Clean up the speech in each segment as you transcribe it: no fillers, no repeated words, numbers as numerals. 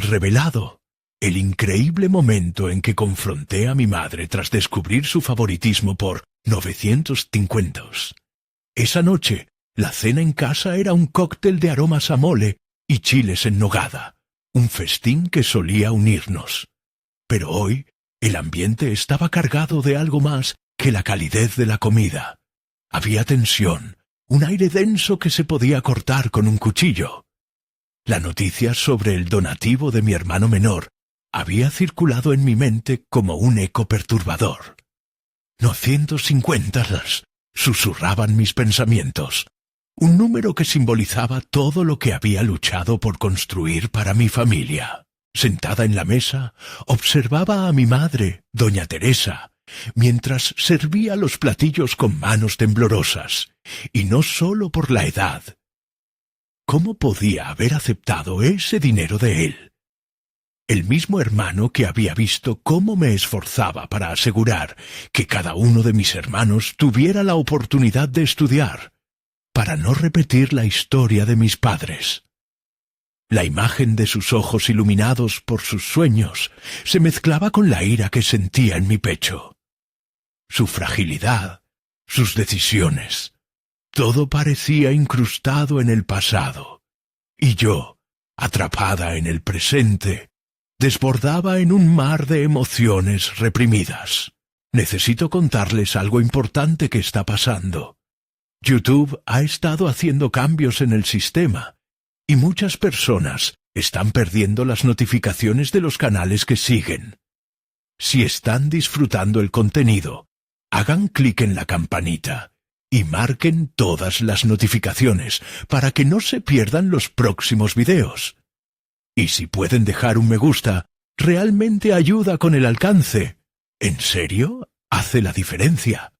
revelado. El increíble momento en que confronté a mi madre tras descubrir su favoritismo por 950. Esa noche, la cena en casa era un cóctel de aromas a mole y chiles en nogada, un festín que solía unirnos. Pero hoy, el ambiente estaba cargado de algo más que la calidez de la comida. Había tensión, un aire denso que se podía cortar con un cuchillo. La noticia sobre el donativo de mi hermano menor había circulado en mi mente como un eco perturbador. 950, susurraban mis pensamientos, un número que simbolizaba todo lo que había luchado por construir para mi familia. Sentada en la mesa, observaba a mi madre, doña Teresa, mientras servía los platillos con manos temblorosas, y no solo por la edad. ¿Cómo podía haber aceptado ese dinero de él? El mismo hermano que había visto cómo me esforzaba para asegurar que cada uno de mis hermanos tuviera la oportunidad de estudiar, para no repetir la historia de mis padres. La imagen de sus ojos iluminados por sus sueños se mezclaba con la ira que sentía en mi pecho. Su fragilidad, sus decisiones, todo parecía incrustado en el pasado, y yo, atrapada en el presente, desbordaba en un mar de emociones reprimidas. Necesito contarles algo importante que está pasando. YouTube ha estado haciendo cambios en el sistema, y muchas personas están perdiendo las notificaciones de los canales que siguen. Si están disfrutando el contenido, hagan clic en la campanita y marquen todas las notificaciones para que no se pierdan los próximos videos. Y si pueden dejar un me gusta, realmente ayuda con el alcance. ¿En serio? Hace la diferencia.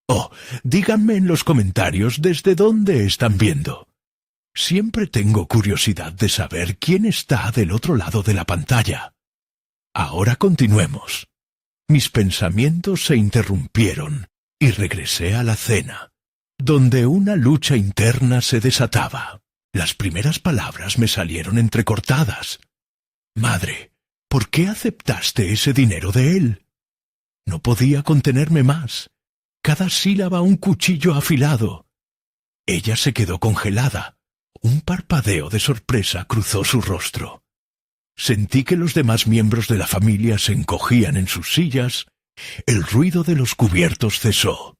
Oh, díganme en los comentarios desde dónde están viendo. Siempre tengo curiosidad de saber quién está del otro lado de la pantalla. Ahora continuemos. Mis pensamientos se interrumpieron y regresé a la cena, donde una lucha interna se desataba. Las primeras palabras me salieron entrecortadas. Madre, ¿por qué aceptaste ese dinero de él? No podía contenerme más. Cada sílaba un cuchillo afilado. Ella se quedó congelada. Un parpadeo de sorpresa cruzó su rostro. Sentí que los demás miembros de la familia se encogían en sus sillas. El ruido de los cubiertos cesó.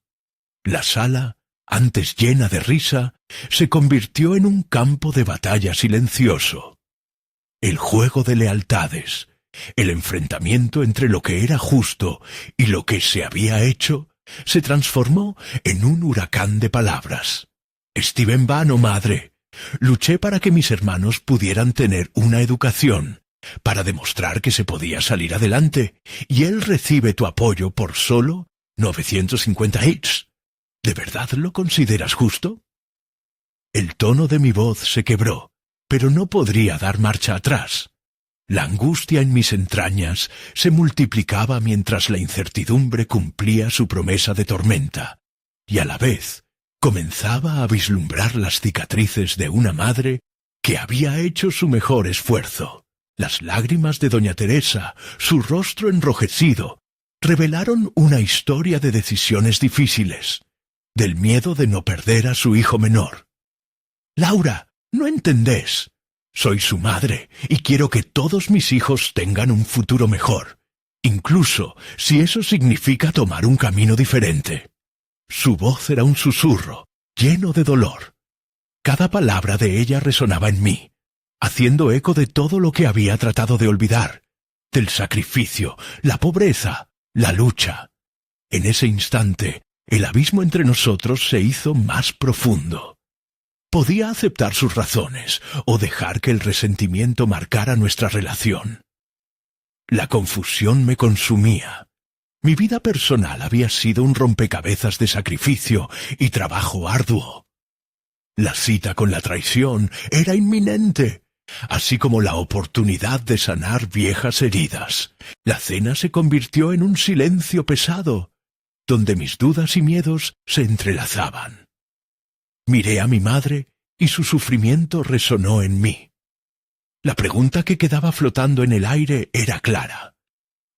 La sala, antes llena de risa, se convirtió en un campo de batalla silencioso. El juego de lealtades, el enfrentamiento entre lo que era justo y lo que se había hecho, se transformó en un huracán de palabras. Estuve en vano, madre. Luché para que mis hermanos pudieran tener una educación, para demostrar que se podía salir adelante, y él recibe tu apoyo por solo 950 hits. ¿De verdad lo consideras justo? El tono de mi voz se quebró, pero no podría dar marcha atrás. La angustia en mis entrañas se multiplicaba mientras la incertidumbre cumplía su promesa de tormenta, y a la vez comenzaba a vislumbrar las cicatrices de una madre que había hecho su mejor esfuerzo. Las lágrimas de doña Teresa, su rostro enrojecido, revelaron una historia de decisiones difíciles, del miedo de no perder a su hijo menor. Laura, no entendés. Soy su madre y quiero que todos mis hijos tengan un futuro mejor, incluso si eso significa tomar un camino diferente. Su voz era un susurro, lleno de dolor. Cada palabra de ella resonaba en mí, haciendo eco de todo lo que había tratado de olvidar, del sacrificio, la pobreza, la lucha. En ese instante, el abismo entre nosotros se hizo más profundo. Podía aceptar sus razones o dejar que el resentimiento marcara nuestra relación. La confusión me consumía. Mi vida personal había sido un rompecabezas de sacrificio y trabajo arduo. La cita con la traición era inminente, así como la oportunidad de sanar viejas heridas. La cena se convirtió en un silencio pesado, donde mis dudas y miedos se entrelazaban. Miré a mi madre y su sufrimiento resonó en mí. La pregunta que quedaba flotando en el aire era clara.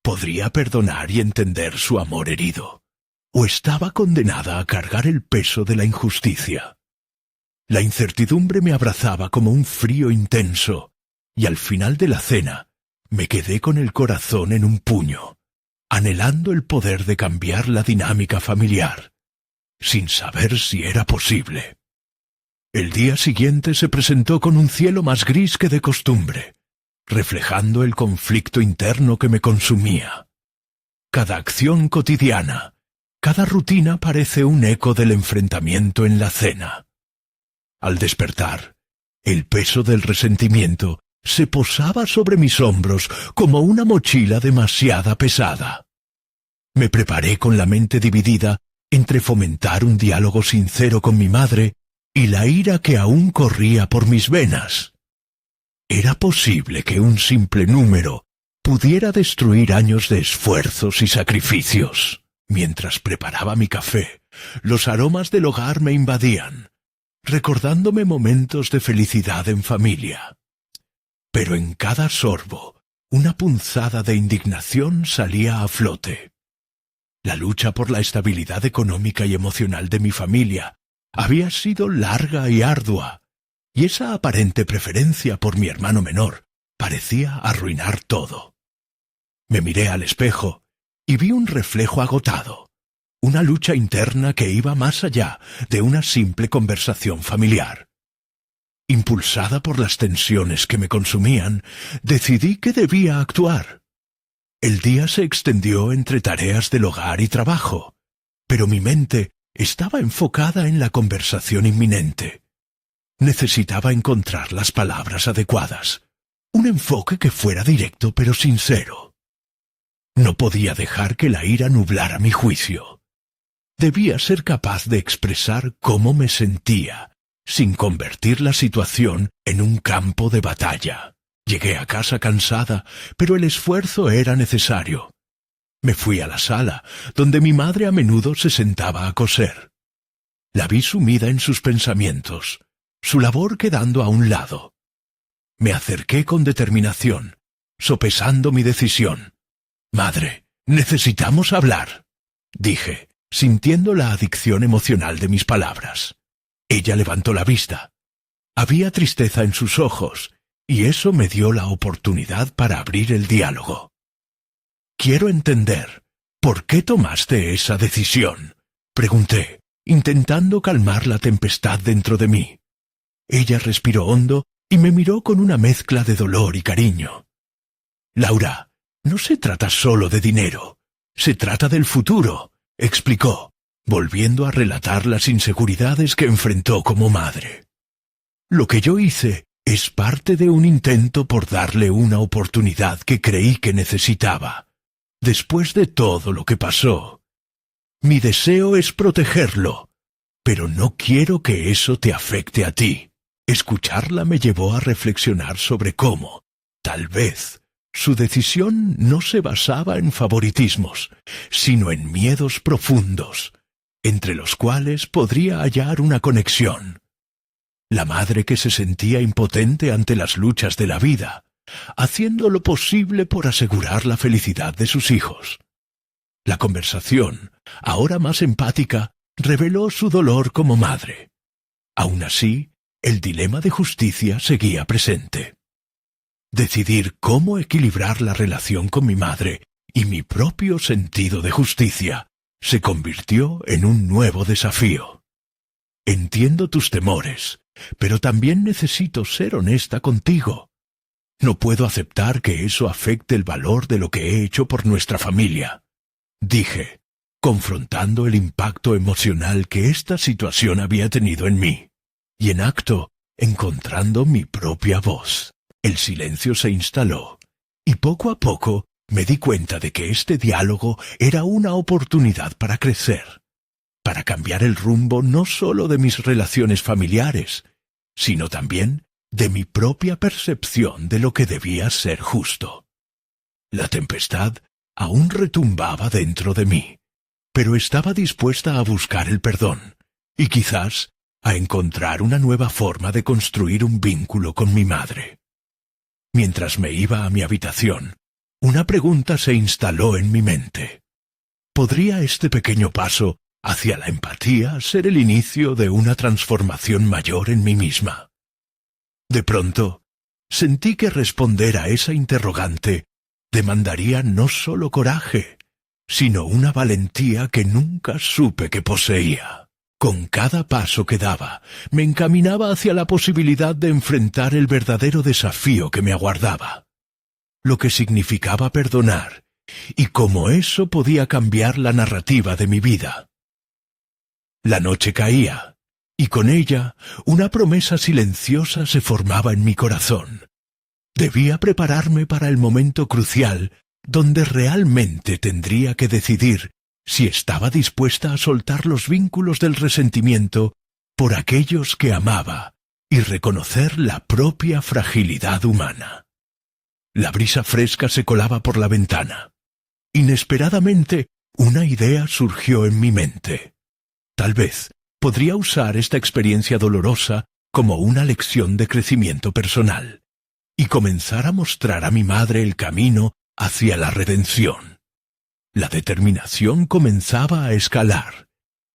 ¿Podría perdonar y entender su amor herido? ¿O estaba condenada a cargar el peso de la injusticia? La incertidumbre me abrazaba como un frío intenso, y al final de la cena me quedé con el corazón en un puño, anhelando el poder de cambiar la dinámica familiar, sin saber si era posible. El día siguiente se presentó con un cielo más gris que de costumbre, reflejando el conflicto interno que me consumía. Cada acción cotidiana, cada rutina parece un eco del enfrentamiento en la cena. Al despertar, el peso del resentimiento se posaba sobre mis hombros como una mochila demasiado pesada. Me preparé con la mente dividida entre fomentar un diálogo sincero con mi madre y la ira que aún corría por mis venas. ¿Era posible que un simple número pudiera destruir años de esfuerzos y sacrificios? Mientras preparaba mi café, los aromas del hogar me invadían, recordándome momentos de felicidad en familia. Pero en cada sorbo, una punzada de indignación salía a flote. La lucha por la estabilidad económica y emocional de mi familia había sido larga y ardua, y esa aparente preferencia por mi hermano menor parecía arruinar todo. Me miré al espejo y vi un reflejo agotado, una lucha interna que iba más allá de una simple conversación familiar. Impulsada por las tensiones que me consumían, decidí que debía actuar. El día se extendió entre tareas del hogar y trabajo, pero mi mente estaba enfocada en la conversación inminente. Necesitaba encontrar las palabras adecuadas, un enfoque que fuera directo pero sincero. No podía dejar que la ira nublara mi juicio. Debía ser capaz de expresar cómo me sentía, sin convertir la situación en un campo de batalla. Llegué a casa cansada, pero el esfuerzo era necesario. Me fui a la sala, donde mi madre a menudo se sentaba a coser. La vi sumida en sus pensamientos, su labor quedando a un lado. Me acerqué con determinación, sopesando mi decisión. «Madre, necesitamos hablar», dije, sintiendo la adicción emocional de mis palabras. Ella levantó la vista. Había tristeza en sus ojos, y eso me dio la oportunidad para abrir el diálogo. «Quiero entender, ¿por qué tomaste esa decisión?», pregunté, intentando calmar la tempestad dentro de mí. Ella respiró hondo y me miró con una mezcla de dolor y cariño. «Laura, no se trata solo de dinero, se trata del futuro», explicó, volviendo a relatar las inseguridades que enfrentó como madre. «Lo que yo hice es parte de un intento por darle una oportunidad que creí que necesitaba. Después de todo lo que pasó, mi deseo es protegerlo, pero no quiero que eso te afecte a ti». Escucharla me llevó a reflexionar sobre cómo, tal vez, su decisión no se basaba en favoritismos, sino en miedos profundos, entre los cuales podría hallar una conexión. La madre que se sentía impotente ante las luchas de la vida, haciendo lo posible por asegurar la felicidad de sus hijos. La conversación, ahora más empática, reveló su dolor como madre. Aún así, el dilema de justicia seguía presente. Decidir cómo equilibrar la relación con mi madre y mi propio sentido de justicia se convirtió en un nuevo desafío. Entiendo tus temores, pero también necesito ser honesta contigo. No puedo aceptar que eso afecte el valor de lo que he hecho por nuestra familia, dije, confrontando el impacto emocional que esta situación había tenido en mí, y en acto encontrando mi propia voz. El silencio se instaló, y poco a poco me di cuenta de que este diálogo era una oportunidad para crecer, para cambiar el rumbo no solo de mis relaciones familiares, sino también de mi propia percepción de lo que debía ser justo. La tempestad aún retumbaba dentro de mí, pero estaba dispuesta a buscar el perdón, y quizás a encontrar una nueva forma de construir un vínculo con mi madre. Mientras me iba a mi habitación, una pregunta se instaló en mi mente. ¿Podría este pequeño paso hacia la empatía ser el inicio de una transformación mayor en mí misma? De pronto, sentí que responder a esa interrogante demandaría no solo coraje, sino una valentía que nunca supe que poseía. Con cada paso que daba, me encaminaba hacia la posibilidad de enfrentar el verdadero desafío que me aguardaba, lo que significaba perdonar, y cómo eso podía cambiar la narrativa de mi vida. La noche caía, y con ella una promesa silenciosa se formaba en mi corazón. Debía prepararme para el momento crucial donde realmente tendría que decidir si estaba dispuesta a soltar los vínculos del resentimiento por aquellos que amaba y reconocer la propia fragilidad humana. La brisa fresca se colaba por la ventana. Inesperadamente, una idea surgió en mi mente. Tal vez podría usar esta experiencia dolorosa como una lección de crecimiento personal y comenzar a mostrar a mi madre el camino hacia la redención. La determinación comenzaba a escalar,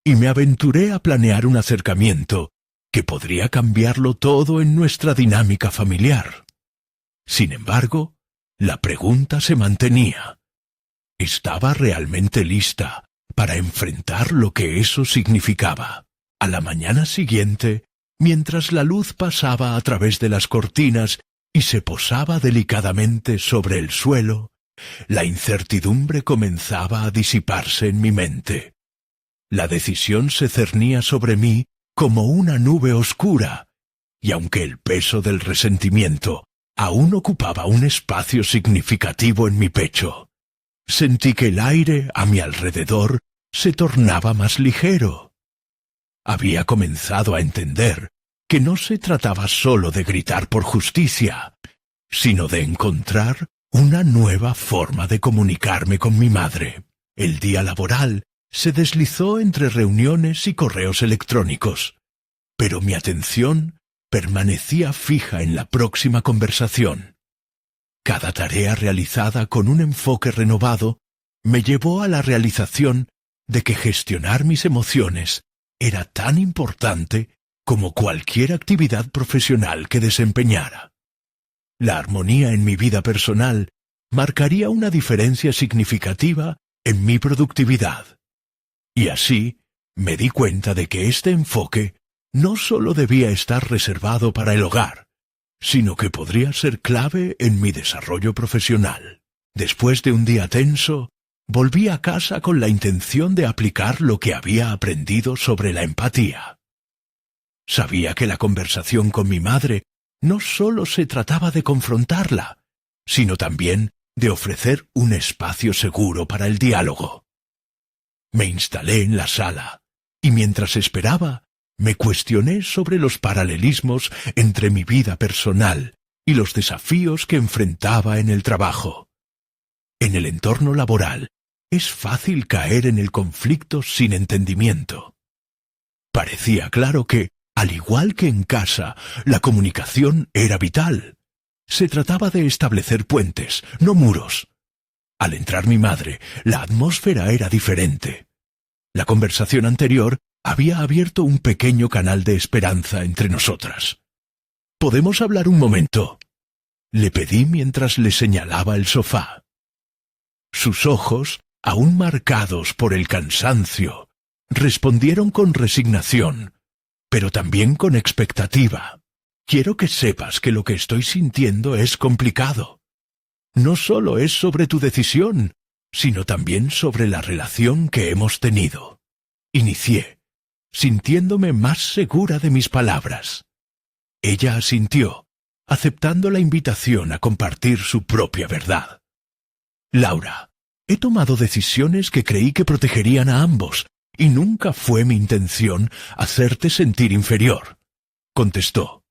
y me aventuré a planear un acercamiento que podría cambiarlo todo en nuestra dinámica familiar. Sin embargo, la pregunta se mantenía. ¿Estaba realmente lista para enfrentar lo que eso significaba? A la mañana siguiente, mientras la luz pasaba a través de las cortinas y se posaba delicadamente sobre el suelo, la incertidumbre comenzaba a disiparse en mi mente. La decisión se cernía sobre mí como una nube oscura, y aunque el peso del resentimiento aún ocupaba un espacio significativo en mi pecho, sentí que el aire a mi alrededor se tornaba más ligero. Había comenzado a entender que no se trataba solo de gritar por justicia, sino de encontrar una nueva forma de comunicarme con mi madre. El día laboral se deslizó entre reuniones y correos electrónicos, pero mi atención permanecía fija en la próxima conversación. Cada tarea realizada con un enfoque renovado me llevó a la realización de que gestionar mis emociones era tan importante como cualquier actividad profesional que desempeñara. La armonía en mi vida personal marcaría una diferencia significativa en mi productividad. Y así me di cuenta de que este enfoque no solo debía estar reservado para el hogar, sino que podría ser clave en mi desarrollo profesional. Después de un día tenso, volví a casa con la intención de aplicar lo que había aprendido sobre la empatía. Sabía que la conversación con mi madre no solo se trataba de confrontarla, sino también de ofrecer un espacio seguro para el diálogo. Me instalé en la sala, y mientras esperaba, me cuestioné sobre los paralelismos entre mi vida personal y los desafíos que enfrentaba en el trabajo. En el entorno laboral, es fácil caer en el conflicto sin entendimiento. Parecía claro que, al igual que en casa, la comunicación era vital. Se trataba de establecer puentes, no muros. Al entrar mi madre, la atmósfera era diferente. La conversación anterior había abierto un pequeño canal de esperanza entre nosotras. ¿Podemos hablar un momento?, le pedí mientras le señalaba el sofá. Sus ojos, aún marcados por el cansancio, respondieron con resignación, pero también con expectativa. Quiero que sepas que lo que estoy sintiendo es complicado. No solo es sobre tu decisión, sino también sobre la relación que hemos tenido. Inicié, sintiéndome más segura de mis palabras. Ella asintió, aceptando la invitación a compartir su propia verdad. Laura, he tomado decisiones que creí que protegerían a ambos, y nunca fue mi intención hacerte sentir inferior, contestó.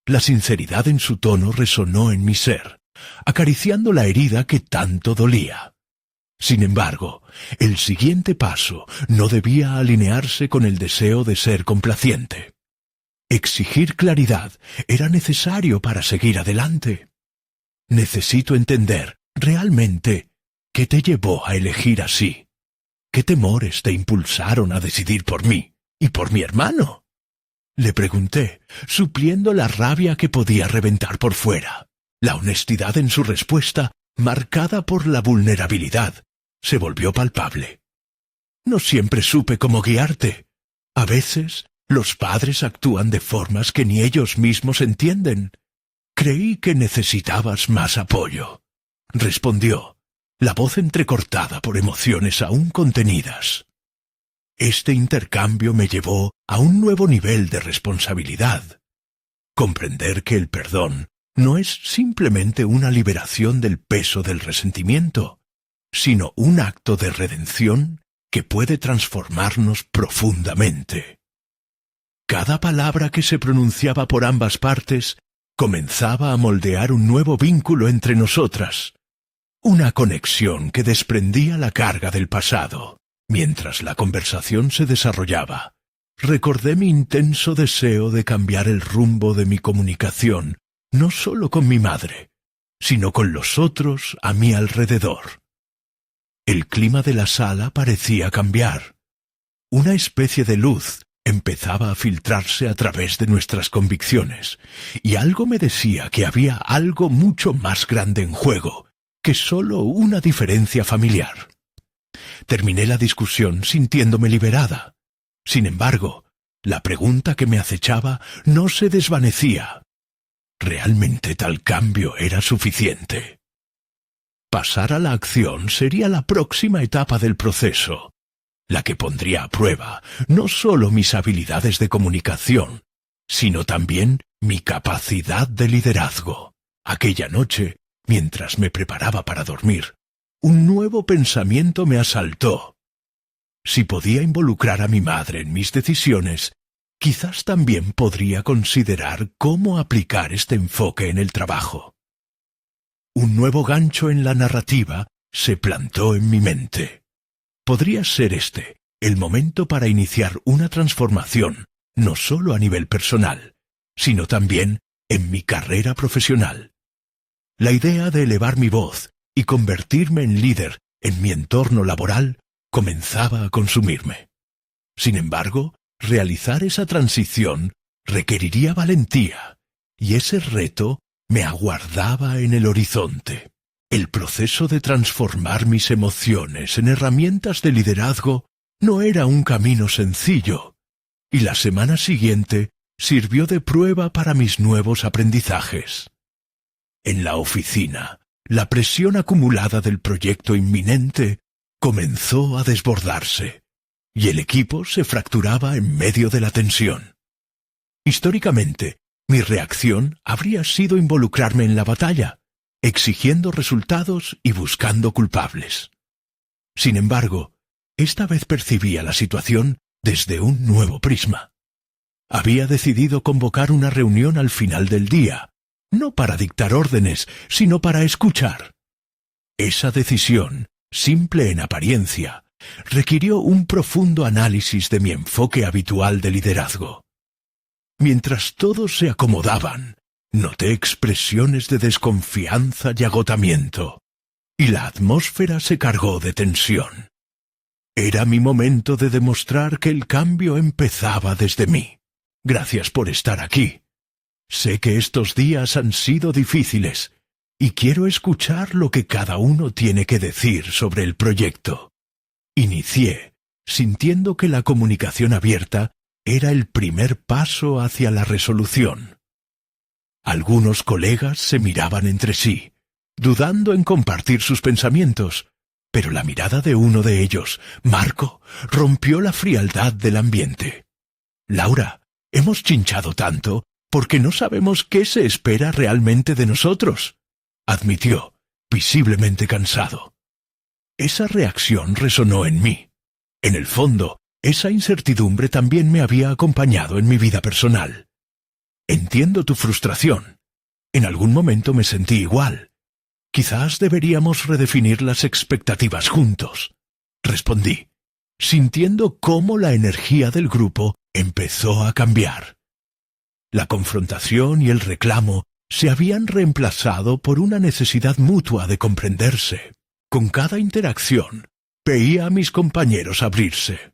La sinceridad en su tono resonó en mi ser, acariciando la herida que tanto dolía. Sin embargo, el siguiente paso no debía alinearse con el deseo de ser complaciente. Exigir claridad era necesario para seguir adelante. Necesito entender, realmente, qué te llevó a elegir así. ¿Qué temores te impulsaron a decidir por mí y por mi hermano? Le pregunté, supliendo la rabia que podía reventar por fuera. La honestidad en su respuesta, marcada por la vulnerabilidad, se volvió palpable. No siempre supe cómo guiarte. A veces, los padres actúan de formas que ni ellos mismos entienden. Creí que necesitabas más apoyo, respondió, la voz entrecortada por emociones aún contenidas. Este intercambio me llevó a un nuevo nivel de responsabilidad. Comprender que el perdón no es simplemente una liberación del peso del resentimiento, sino un acto de redención que puede transformarnos profundamente. Cada palabra que se pronunciaba por ambas partes comenzaba a moldear un nuevo vínculo entre nosotras, una conexión que desprendía la carga del pasado. Mientras la conversación se desarrollaba, recordé mi intenso deseo de cambiar el rumbo de mi comunicación, no solo con mi madre, sino con los otros a mi alrededor. El clima de la sala parecía cambiar. Una especie de luz empezaba a filtrarse a través de nuestras convicciones, y algo me decía que había algo mucho más grande en juego que solo una diferencia familiar. Terminé la discusión sintiéndome liberada. Sin embargo, la pregunta que me acechaba no se desvanecía. ¿Realmente tal cambio era suficiente? Pasar a la acción sería la próxima etapa del proceso, la que pondría a prueba no solo mis habilidades de comunicación, sino también mi capacidad de liderazgo. Aquella noche, mientras me preparaba para dormir, un nuevo pensamiento me asaltó. Si podía involucrar a mi madre en mis decisiones, quizás también podría considerar cómo aplicar este enfoque en el trabajo. Un nuevo gancho en la narrativa se plantó en mi mente. Podría ser este el momento para iniciar una transformación, no solo a nivel personal, sino también en mi carrera profesional. La idea de elevar mi voz y convertirme en líder en mi entorno laboral comenzaba a consumirme. Sin embargo, realizar esa transición requeriría valentía, y ese reto me aguardaba en el horizonte. El proceso de transformar mis emociones en herramientas de liderazgo no era un camino sencillo, y la semana siguiente sirvió de prueba para mis nuevos aprendizajes. En la oficina, la presión acumulada del proyecto inminente comenzó a desbordarse, y el equipo se fracturaba en medio de la tensión. Históricamente, mi reacción habría sido involucrarme en la batalla, exigiendo resultados y buscando culpables. Sin embargo, esta vez percibía la situación desde un nuevo prisma. Había decidido convocar una reunión al final del día, no para dictar órdenes, sino para escuchar. Esa decisión, simple en apariencia, requirió un profundo análisis de mi enfoque habitual de liderazgo. Mientras todos se acomodaban, noté expresiones de desconfianza y agotamiento, y la atmósfera se cargó de tensión. Era mi momento de demostrar que el cambio empezaba desde mí. Gracias por estar aquí. Sé que estos días han sido difíciles, y quiero escuchar lo que cada uno tiene que decir sobre el proyecto. Inicié, sintiendo que la comunicación abierta era el primer paso hacia la resolución. Algunos colegas se miraban entre sí, dudando en compartir sus pensamientos, pero la mirada de uno de ellos, Marco, rompió la frialdad del ambiente. «Laura, hemos chinchado tanto porque no sabemos qué se espera realmente de nosotros», admitió, visiblemente cansado. Esa reacción resonó en mí. En el fondo, esa incertidumbre también me había acompañado en mi vida personal. Entiendo tu frustración. En algún momento me sentí igual. Quizás deberíamos redefinir las expectativas juntos, respondí, sintiendo cómo la energía del grupo empezó a cambiar. La confrontación y el reclamo se habían reemplazado por una necesidad mutua de comprenderse. Con cada interacción, veía a mis compañeros abrirse.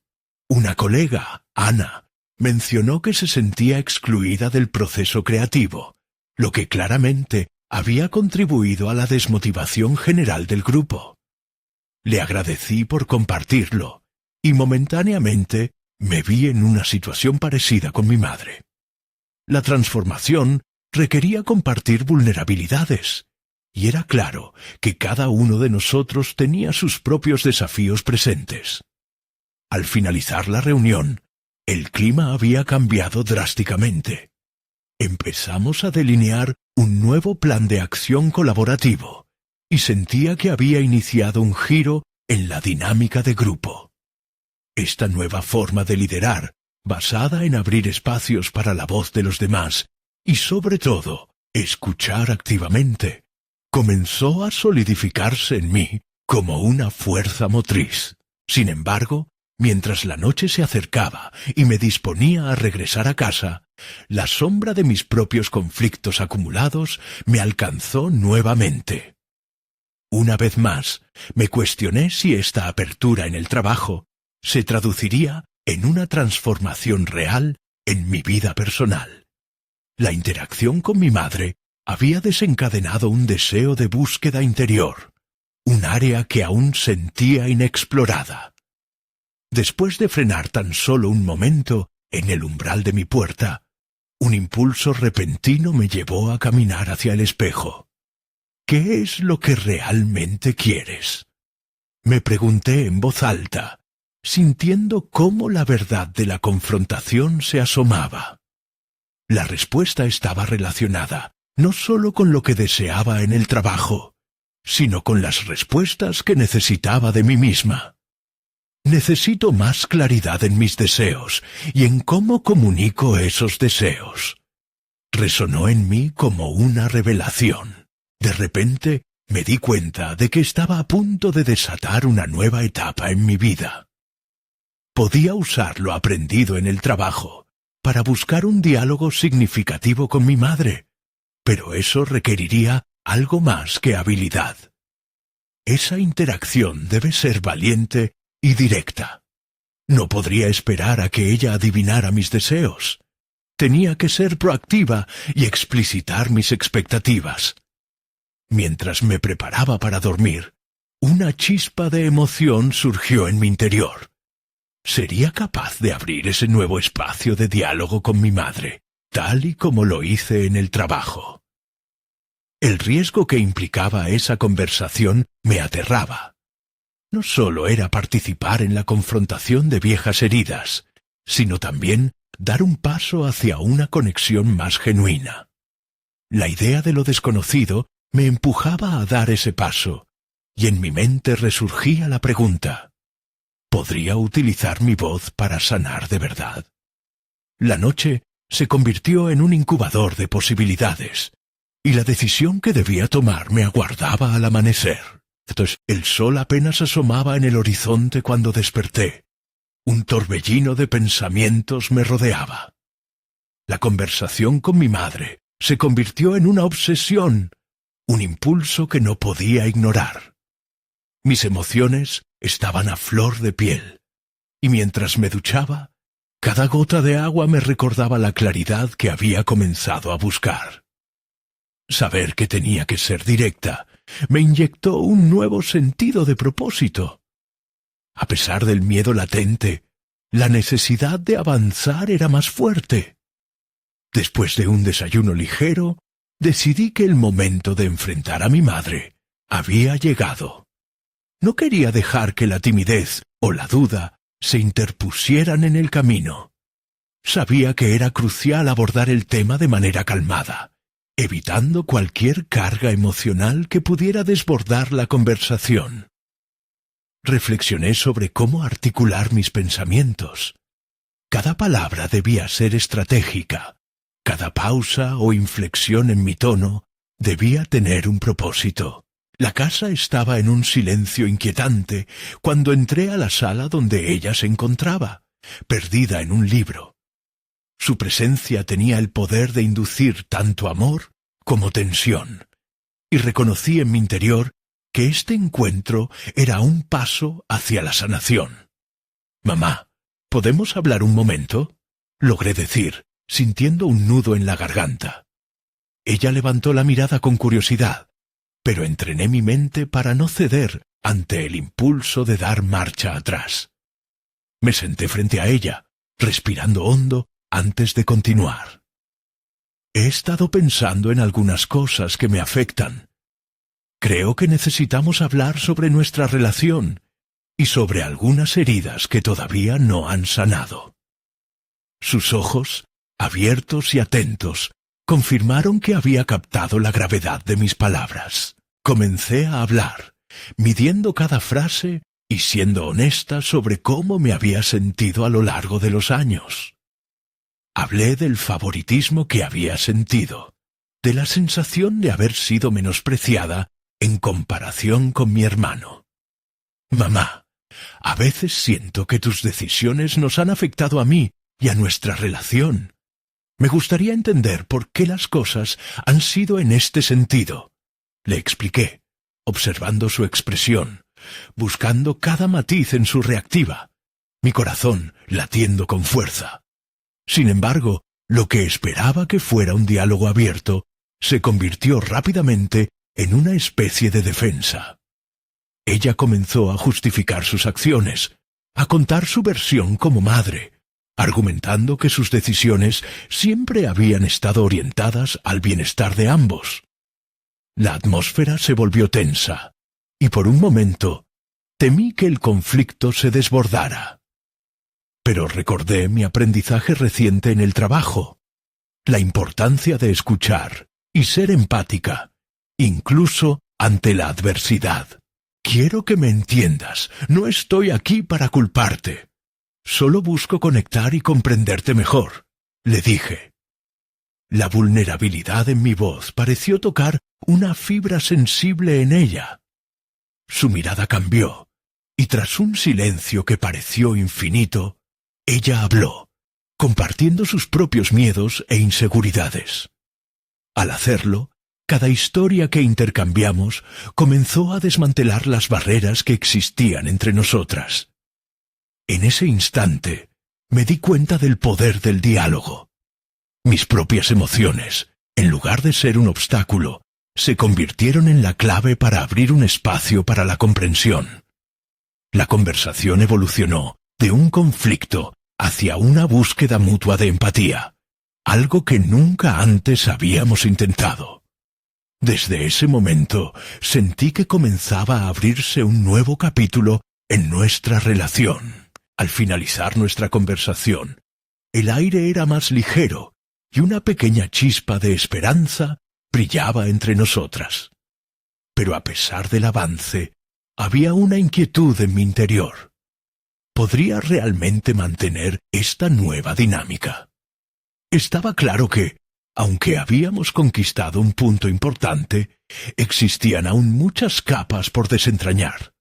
Una colega, Ana, mencionó que se sentía excluida del proceso creativo, lo que claramente había contribuido a la desmotivación general del grupo. Le agradecí por compartirlo, y momentáneamente me vi en una situación parecida con mi madre. La transformación requería compartir vulnerabilidades, y era claro que cada uno de nosotros tenía sus propios desafíos presentes. Al finalizar la reunión, el clima había cambiado drásticamente. Empezamos a delinear un nuevo plan de acción colaborativo, y sentía que había iniciado un giro en la dinámica de grupo. Esta nueva forma de liderar, basada en abrir espacios para la voz de los demás, y sobre todo, escuchar activamente, comenzó a solidificarse en mí como una fuerza motriz. Sin embargo, mientras la noche se acercaba y me disponía a regresar a casa, la sombra de mis propios conflictos acumulados me alcanzó nuevamente. Una vez más, me cuestioné si esta apertura en el trabajo se traduciría en una transformación real en mi vida personal. La interacción con mi madre había desencadenado un deseo de búsqueda interior, un área que aún sentía inexplorada. Después de frenar tan solo un momento en el umbral de mi puerta, un impulso repentino me llevó a caminar hacia el espejo. ¿Qué es lo que realmente quieres?, me pregunté en voz alta, sintiendo cómo la verdad de la confrontación se asomaba. La respuesta estaba relacionada no solo con lo que deseaba en el trabajo, sino con las respuestas que necesitaba de mí misma. Necesito más claridad en mis deseos y en cómo comunico esos deseos. Resonó en mí como una revelación. De repente me di cuenta de que estaba a punto de desatar una nueva etapa en mi vida. Podía usar lo aprendido en el trabajo para buscar un diálogo significativo con mi madre, pero eso requeriría algo más que habilidad. Esa interacción debe ser valiente y directa. No podría esperar a que ella adivinara mis deseos. Tenía que ser proactiva y explicitar mis expectativas. Mientras me preparaba para dormir, una chispa de emoción surgió en mi interior. ¿Sería capaz de abrir ese nuevo espacio de diálogo con mi madre, tal y como lo hice en el trabajo? El riesgo que implicaba esa conversación me aterraba. No solo era participar en la confrontación de viejas heridas, sino también dar un paso hacia una conexión más genuina. La idea de lo desconocido me empujaba a dar ese paso, y en mi mente resurgía la pregunta: ¿podría utilizar mi voz para sanar de verdad? La noche se convirtió en un incubador de posibilidades, y la decisión que debía tomar me aguardaba al amanecer. Entonces, el sol apenas asomaba en el horizonte cuando desperté. Un torbellino de pensamientos me rodeaba. La conversación con mi madre se convirtió en una obsesión, un impulso que no podía ignorar. Mis emociones estaban a flor de piel, y mientras me duchaba, cada gota de agua me recordaba la claridad que había comenzado a buscar. Saber que tenía que ser directa me inyectó un nuevo sentido de propósito. A pesar del miedo latente, la necesidad de avanzar era más fuerte. Después de un desayuno ligero, decidí que el momento de enfrentar a mi madre había llegado. No quería dejar que la timidez o la duda se interpusieran en el camino. Sabía que era crucial abordar el tema de manera calmada, evitando cualquier carga emocional que pudiera desbordar la conversación. Reflexioné sobre cómo articular mis pensamientos. Cada palabra debía ser estratégica. Cada pausa o inflexión en mi tono debía tener un propósito. La casa estaba en un silencio inquietante cuando entré a la sala donde ella se encontraba, perdida en un libro. Su presencia tenía el poder de inducir tanto amor como tensión, y reconocí en mi interior que este encuentro era un paso hacia la sanación. «Mamá, ¿podemos hablar un momento?», logré decir, sintiendo un nudo en la garganta. Ella levantó la mirada con curiosidad, pero entrené mi mente para no ceder ante el impulso de dar marcha atrás. Me senté frente a ella, respirando hondo antes de continuar. «He estado pensando en algunas cosas que me afectan. Creo que necesitamos hablar sobre nuestra relación y sobre algunas heridas que todavía no han sanado». Sus ojos, abiertos y atentos, confirmaron que había captado la gravedad de mis palabras. Comencé a hablar, midiendo cada frase y siendo honesta sobre cómo me había sentido a lo largo de los años. Hablé del favoritismo que había sentido, de la sensación de haber sido menospreciada en comparación con mi hermano. «Mamá, a veces siento que tus decisiones nos han afectado a mí y a nuestra relación. Me gustaría entender por qué las cosas han sido en este sentido», le expliqué, observando su expresión, buscando cada matiz en su reactiva, mi corazón latiendo con fuerza. Sin embargo, lo que esperaba que fuera un diálogo abierto se convirtió rápidamente en una especie de defensa. Ella comenzó a justificar sus acciones, a contar su versión como madre, argumentando que sus decisiones siempre habían estado orientadas al bienestar de ambos. La atmósfera se volvió tensa, y por un momento temí que el conflicto se desbordara. Pero recordé mi aprendizaje reciente en el trabajo, la importancia de escuchar y ser empática, incluso ante la adversidad. «Quiero que me entiendas, no estoy aquí para culparte. Solo busco conectar y comprenderte mejor», le dije. La vulnerabilidad en mi voz pareció tocar una fibra sensible en ella. Su mirada cambió, y tras un silencio que pareció infinito, ella habló, compartiendo sus propios miedos e inseguridades. Al hacerlo, cada historia que intercambiamos comenzó a desmantelar las barreras que existían entre nosotras. En ese instante, me di cuenta del poder del diálogo. Mis propias emociones, en lugar de ser un obstáculo, se convirtieron en la clave para abrir un espacio para la comprensión. La conversación evolucionó de un conflicto hacia una búsqueda mutua de empatía, algo que nunca antes habíamos intentado. Desde ese momento sentí que comenzaba a abrirse un nuevo capítulo en nuestra relación. Al finalizar nuestra conversación, el aire era más ligero y una pequeña chispa de esperanza brillaba entre nosotras. Pero a pesar del avance, había una inquietud en mi interior. ¿Podría realmente mantener esta nueva dinámica? Estaba claro que, aunque habíamos conquistado un punto importante, existían aún muchas capas por desentrañar.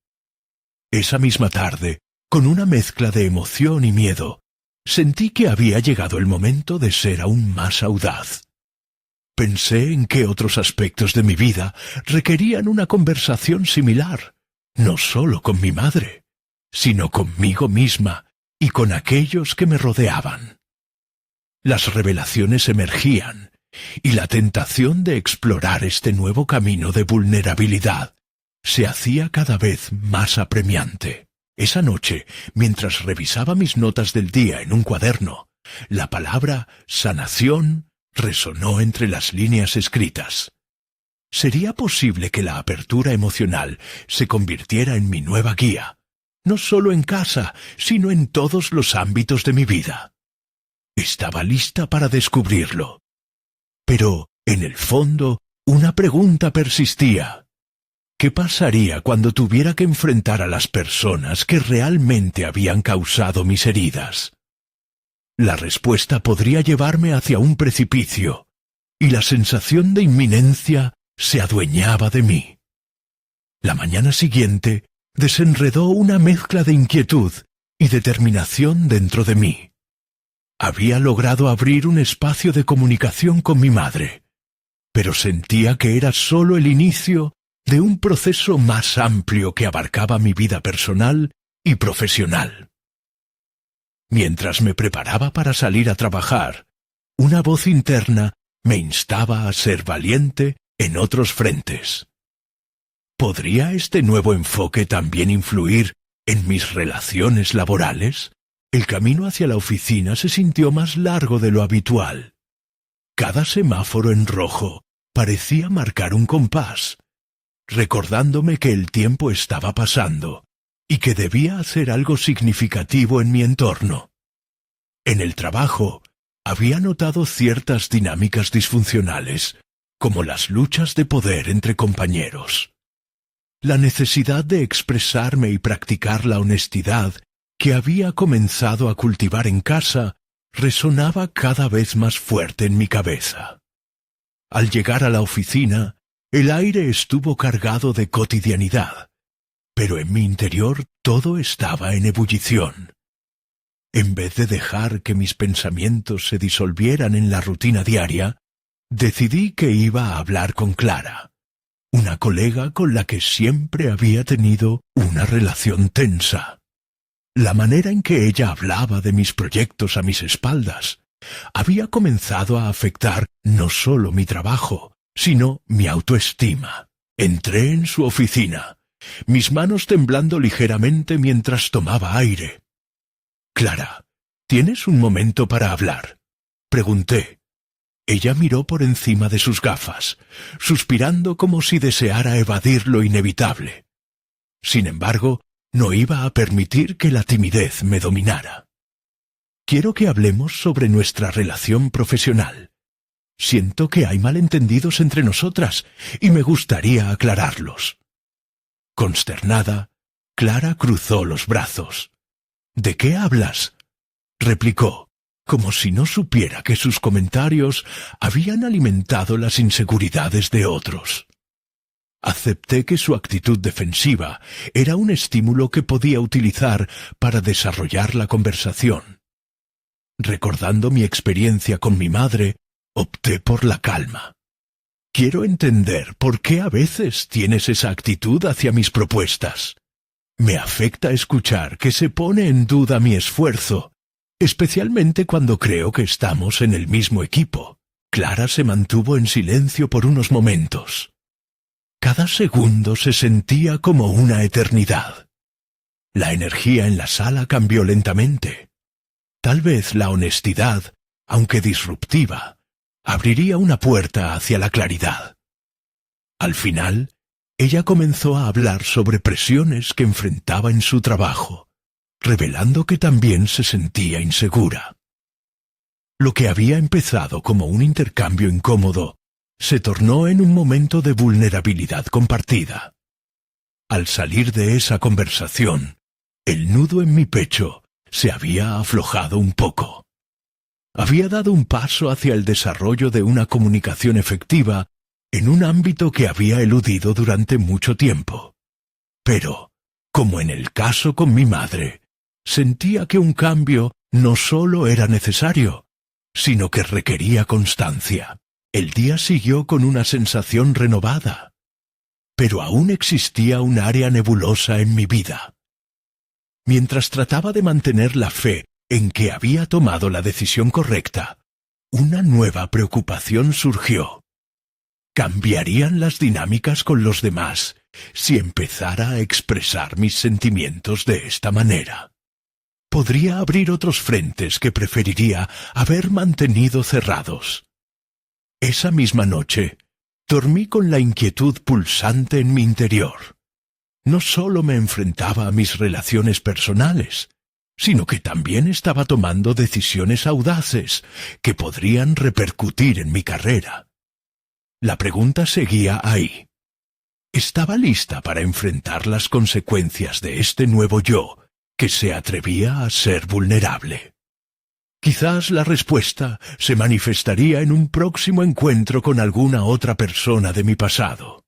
Esa misma tarde, con una mezcla de emoción y miedo, sentí que había llegado el momento de ser aún más audaz. Pensé en qué otros aspectos de mi vida requerían una conversación similar, no solo con mi madre, sino conmigo misma y con aquellos que me rodeaban. Las revelaciones emergían, y la tentación de explorar este nuevo camino de vulnerabilidad se hacía cada vez más apremiante. Esa noche, mientras revisaba mis notas del día en un cuaderno, la palabra sanación resonó entre las líneas escritas. ¿Sería posible que la apertura emocional se convirtiera en mi nueva guía, no solo en casa, sino en todos los ámbitos de mi vida? Estaba lista para descubrirlo. Pero, en el fondo, una pregunta persistía. ¿Qué pasaría cuando tuviera que enfrentar a las personas que realmente habían causado mis heridas? La respuesta podría llevarme hacia un precipicio, y la sensación de inminencia se adueñaba de mí. La mañana siguiente desenredó una mezcla de inquietud y determinación dentro de mí. Había logrado abrir un espacio de comunicación con mi madre. pero sentía que era solo el inicio de un proceso más amplio que abarcaba mi vida personal y profesional. Mientras me preparaba para salir a trabajar, una voz interna me instaba a ser valiente en otros frentes. ¿Podría este nuevo enfoque también influir en mis relaciones laborales? El camino hacia la oficina se sintió más largo de lo habitual. Cada semáforo en rojo parecía marcar un compás, recordándome que el tiempo estaba pasando y que debía hacer algo significativo en mi entorno. En el trabajo, había notado ciertas dinámicas disfuncionales, como las luchas de poder entre compañeros. La necesidad de expresarme y practicar la honestidad que había comenzado a cultivar en casa resonaba cada vez más fuerte en mi cabeza. Al llegar a la oficina, el aire estuvo cargado de cotidianidad, pero en mi interior todo estaba en ebullición. En vez de dejar que mis pensamientos se disolvieran en la rutina diaria, decidí que iba a hablar con Clara, una colega con la que siempre había tenido una relación tensa. La manera en que ella hablaba de mis proyectos a mis espaldas había comenzado a afectar no solo mi trabajo, sino mi autoestima. Entré en su oficina, mis manos temblando ligeramente mientras tomaba aire. «Clara, ¿tienes un momento para hablar?», pregunté. Ella miró por encima de sus gafas, suspirando como si deseara evadir lo inevitable. Sin embargo, no iba a permitir que la timidez me dominara. «Quiero que hablemos sobre nuestra relación profesional. Siento que hay malentendidos entre nosotras y me gustaría aclararlos». Consternada, Clara cruzó los brazos. «¿De qué hablas?», replicó, como si no supiera que sus comentarios habían alimentado las inseguridades de otros. Acepté que su actitud defensiva era un estímulo que podía utilizar para desarrollar la conversación. Recordando mi experiencia con mi madre, opté por la calma. «Quiero entender por qué a veces tienes esa actitud hacia mis propuestas. Me afecta escuchar que se pone en duda mi esfuerzo, especialmente cuando creo que estamos en el mismo equipo». Clara se mantuvo en silencio por unos momentos. Cada segundo se sentía como una eternidad. La energía en la sala cambió lentamente. Tal vez la honestidad, aunque disruptiva, abriría una puerta hacia la claridad. Al final, ella comenzó a hablar sobre presiones que enfrentaba en su trabajo, revelando que también se sentía insegura. Lo que había empezado como un intercambio incómodo se tornó en un momento de vulnerabilidad compartida. Al salir de esa conversación, el nudo en mi pecho se había aflojado un poco. Había dado un paso hacia el desarrollo de una comunicación efectiva en un ámbito que había eludido durante mucho tiempo. Pero, como en el caso con mi madre, sentía que un cambio no solo era necesario, sino que requería constancia. El día siguió con una sensación renovada, pero aún existía un área nebulosa en mi vida. Mientras trataba de mantener la fe en que había tomado la decisión correcta, una nueva preocupación surgió. ¿Cambiarían las dinámicas con los demás si empezara a expresar mis sentimientos de esta manera? ¿Podría abrir otros frentes que preferiría haber mantenido cerrados? Esa misma noche, dormí con la inquietud pulsante en mi interior. No solo me enfrentaba a mis relaciones personales, sino que también estaba tomando decisiones audaces que podrían repercutir en mi carrera. La pregunta seguía ahí. ¿Estaba lista para enfrentar las consecuencias de este nuevo yo que se atrevía a ser vulnerable? Quizás la respuesta se manifestaría en un próximo encuentro con alguna otra persona de mi pasado.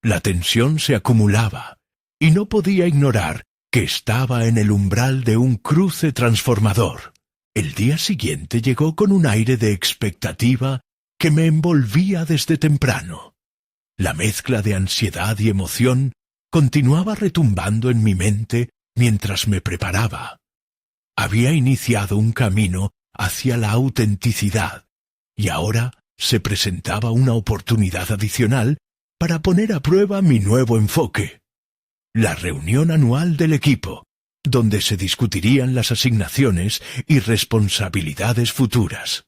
La tensión se acumulaba, y no podía ignorar que estaba en el umbral de un cruce transformador. El día siguiente llegó con un aire de expectativa que me envolvía desde temprano. La mezcla de ansiedad y emoción continuaba retumbando en mi mente mientras me preparaba. Había iniciado un camino hacia la autenticidad y ahora se presentaba una oportunidad adicional para poner a prueba mi nuevo enfoque. La reunión anual del equipo, donde se discutirían las asignaciones y responsabilidades futuras.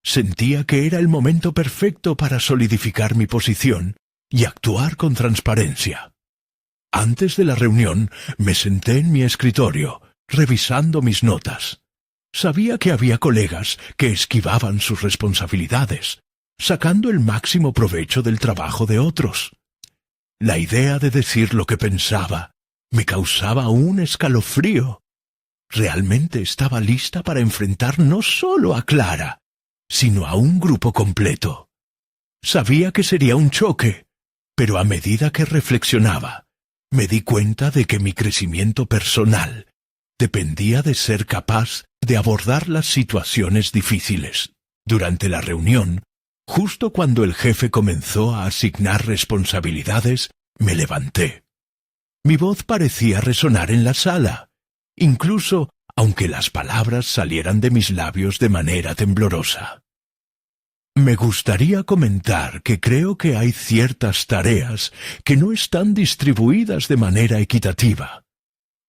Sentía que era el momento perfecto para solidificar mi posición y actuar con transparencia. Antes de la reunión me senté en mi escritorio, revisando mis notas. Sabía que había colegas que esquivaban sus responsabilidades, sacando el máximo provecho del trabajo de otros. La idea de decir lo que pensaba me causaba un escalofrío. Realmente estaba lista para enfrentar no solo a Clara, sino a un grupo completo. Sabía que sería un choque, pero a medida que reflexionaba, me di cuenta de que mi crecimiento personal dependía de ser capaz de abordar las situaciones difíciles. Durante la reunión, justo cuando el jefe comenzó a asignar responsabilidades, me levanté. Mi voz parecía resonar en la sala, incluso aunque las palabras salieran de mis labios de manera temblorosa. Me gustaría comentar que creo que hay ciertas tareas que no están distribuidas de manera equitativa.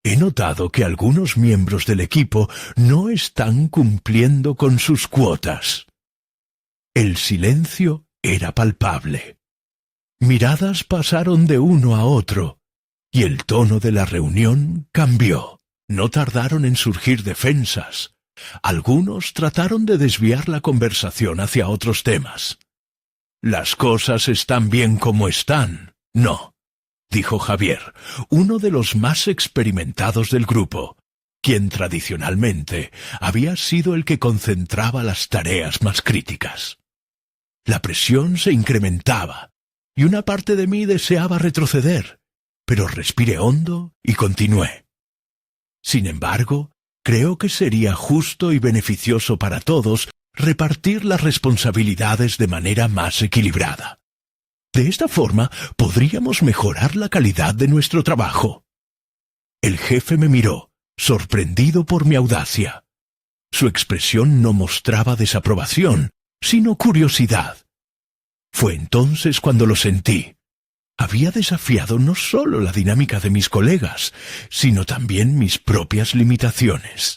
He notado que algunos miembros del equipo no están cumpliendo con sus cuotas. El silencio era palpable. Miradas pasaron de uno a otro, y el tono de la reunión cambió. No tardaron en surgir defensas. Algunos trataron de desviar la conversación hacia otros temas. «Las cosas están bien como están». «No», dijo Javier, uno de los más experimentados del grupo, quien tradicionalmente había sido el que concentraba las tareas más críticas. La presión se incrementaba, y una parte de mí deseaba retroceder, pero respiré hondo y continué. Sin embargo, creo que sería justo y beneficioso para todos repartir las responsabilidades de manera más equilibrada. De esta forma podríamos mejorar la calidad de nuestro trabajo. El jefe me miró, sorprendido por mi audacia. Su expresión no mostraba desaprobación, sino curiosidad. Fue entonces cuando lo sentí. Había desafiado no solo la dinámica de mis colegas, sino también mis propias limitaciones.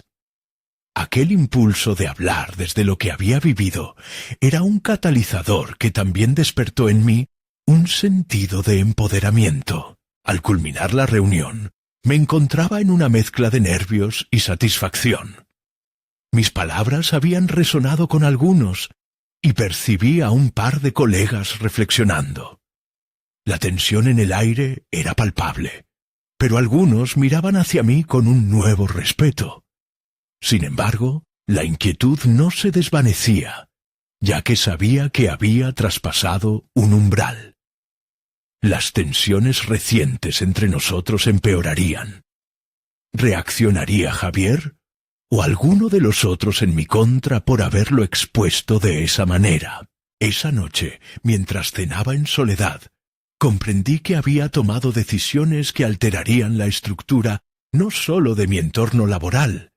Aquel impulso de hablar desde lo que había vivido era un catalizador que también despertó en mí un sentido de empoderamiento. Al culminar la reunión, me encontraba en una mezcla de nervios y satisfacción. Mis palabras habían resonado con algunos, y percibí a un par de colegas reflexionando. La tensión en el aire era palpable, pero algunos miraban hacia mí con un nuevo respeto. Sin embargo, la inquietud no se desvanecía, ya que sabía que había traspasado un umbral. Las tensiones recientes entre nosotros empeorarían. ¿Reaccionaría Javier o alguno de los otros en mi contra por haberlo expuesto de esa manera? Esa noche, mientras cenaba en soledad, comprendí que había tomado decisiones que alterarían la estructura no solo de mi entorno laboral,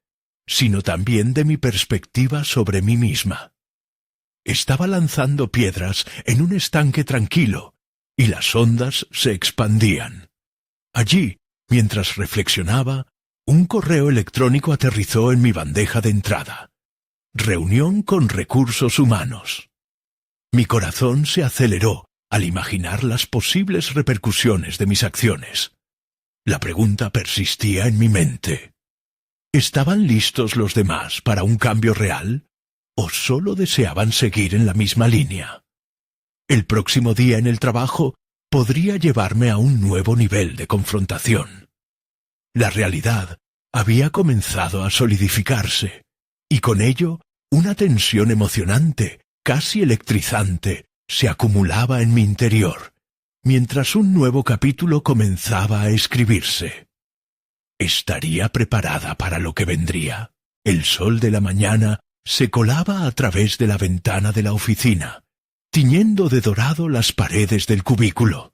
sino también de mi perspectiva sobre mí misma. Estaba lanzando piedras en un estanque tranquilo, y las ondas se expandían. Allí, mientras reflexionaba, un correo electrónico aterrizó en mi bandeja de entrada. Reunión con recursos humanos. Mi corazón se aceleró al imaginar las posibles repercusiones de mis acciones. La pregunta persistía en mi mente. ¿Estaban listos los demás para un cambio real o solo deseaban seguir en la misma línea? El próximo día en el trabajo podría llevarme a un nuevo nivel de confrontación. La realidad había comenzado a solidificarse, y con ello una tensión emocionante, casi electrizante, se acumulaba en mi interior, mientras un nuevo capítulo comenzaba a escribirse. ¿Estaría preparada para lo que vendría? El sol de la mañana se colaba a través de la ventana de la oficina, tiñendo de dorado las paredes del cubículo.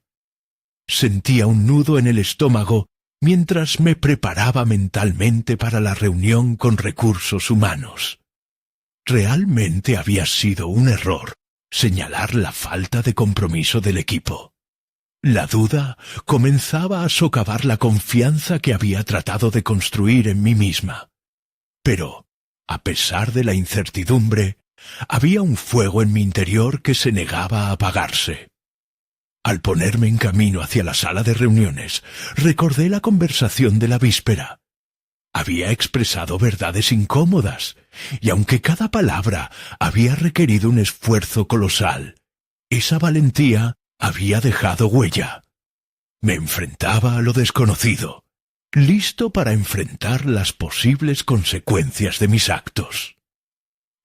Sentía un nudo en el estómago mientras me preparaba mentalmente para la reunión con recursos humanos. Realmente había sido un error señalar la falta de compromiso del equipo. La duda comenzaba a socavar la confianza que había tratado de construir en mí misma. Pero, a pesar de la incertidumbre, había un fuego en mi interior que se negaba a apagarse. Al ponerme en camino hacia la sala de reuniones, recordé la conversación de la víspera. Había expresado verdades incómodas, y aunque cada palabra había requerido un esfuerzo colosal, esa valentía había dejado huella. Me enfrentaba a lo desconocido, listo para enfrentar las posibles consecuencias de mis actos.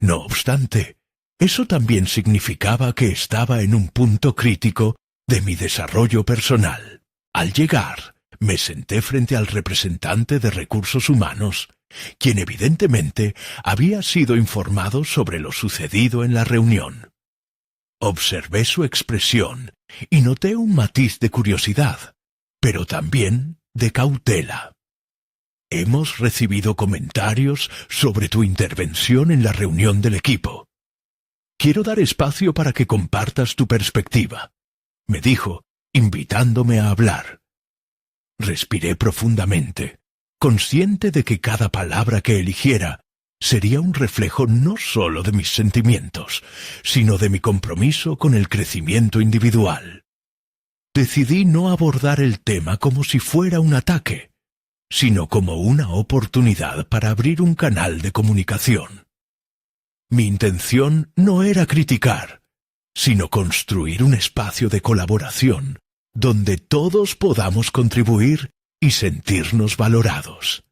No obstante, eso también significaba que estaba en un punto crítico de mi desarrollo personal. Al llegar, me senté frente al representante de recursos humanos, quien evidentemente había sido informado sobre lo sucedido en la reunión. Observé su expresión y noté un matiz de curiosidad, pero también de cautela. Hemos recibido comentarios sobre tu intervención en la reunión del equipo. Quiero dar espacio para que compartas tu perspectiva, me dijo, invitándome a hablar. Respiré profundamente, consciente de que cada palabra que eligiera sería un reflejo no solo de mis sentimientos, sino de mi compromiso con el crecimiento individual. Decidí no abordar el tema como si fuera un ataque, sino como una oportunidad para abrir un canal de comunicación. Mi intención no era criticar, sino construir un espacio de colaboración donde todos podamos contribuir y sentirnos valorados.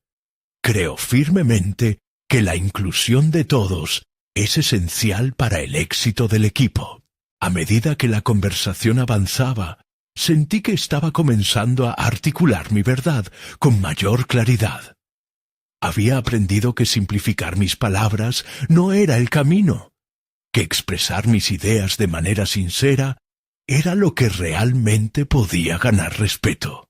Creo firmemente que la inclusión de todos es esencial para el éxito del equipo. A medida que la conversación avanzaba, sentí que estaba comenzando a articular mi verdad con mayor claridad. Había aprendido que simplificar mis palabras no era el camino, que expresar mis ideas de manera sincera era lo que realmente podía ganar respeto.